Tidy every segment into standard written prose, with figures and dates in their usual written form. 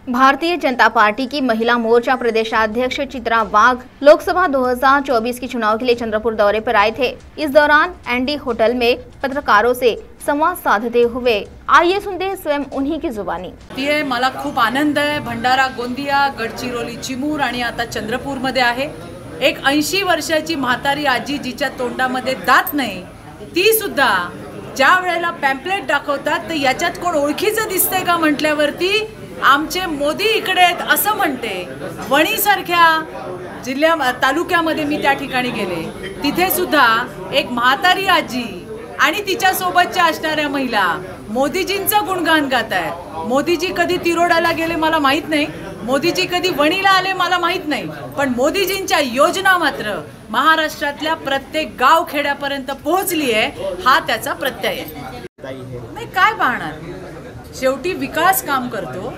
Bharatiya Janata party की महिला मोर्चा प्रदेशाध्यक्ष चित्रा वाघ लोकसभा 2024 के चुनाव के लिए चंद्रपुर दौरे पर आए थे। इस दौरान एनडी होटल में पत्रकारों से संवाद साधते हुए आइए सुनते हैं स्वयं उन्हीं की जुबानी। मला खूप आनंद आहे। भंडारा, गोंदिया, गडचिरोली, चिमूर आणि आता चंद्रपूर मध्ये आहे। एक 80 वर्षाची म्हातारी आजी जिच्या तोंडामध्ये दात नाही, ती सुद्धा ज्या वेळेला पॅम्पलेट दाखवतात तर याच्यात कोण ओळखीचं दिसतंय का म्हटल्यावरती आमचे मोदी इकडे आहेत असं म्हणते। वणी सारख्या जिल्ह्या तालुक्यामध्ये मी त्या ठिकाणी गेले, तिथे सुद्धा एक म्हातारी आजी आणि तिच्या सोबतच्या असणाऱ्या महिला मोदीजींचं गुणगान गात आहेत। मोदीजी कधी तिरोडाला गेले मला माहित नाही, मोदीजी कधी वणीला आले मला माहित नाही, पण मोदीजींच्या योजना मात्र महाराष्ट्रातल्या प्रत्येक गाव खेड्यापर्यंत पोहोचली आहे, हा त्याचा प्रत्यय आहे। नाही काय पाहणार, शेवटी विकास काम करतो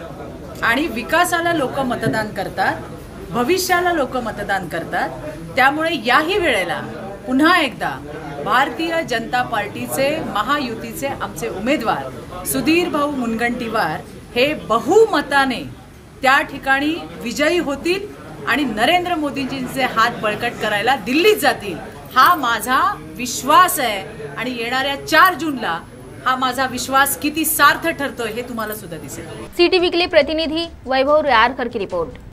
आणि विकासाला लोक मतदान करतात, भविष्याला लोक मतदान करतात। त्यामुळे याही वेळेला पुन्हा एकदा भारतीय जनता पार्टीचे महायुतीचे आमचे उमेदवार सुधीर भाऊ मुनगंटीवार हे बहुमताने त्या ठिकाणी विजयी होतील आणि नरेंद्र मोदीजींचे हात बळकट करायला दिल्लीत जातील, हा माझा विश्वास आहे। आणि येणाऱ्या 4 जूनला हा माझा विश्वास किती सार्थ ठरतोय हे तुम्हाला सुद्धा दिसेल। सिटीवी के लिए प्रतिनिधि वैभव रियारकर की रिपोर्ट।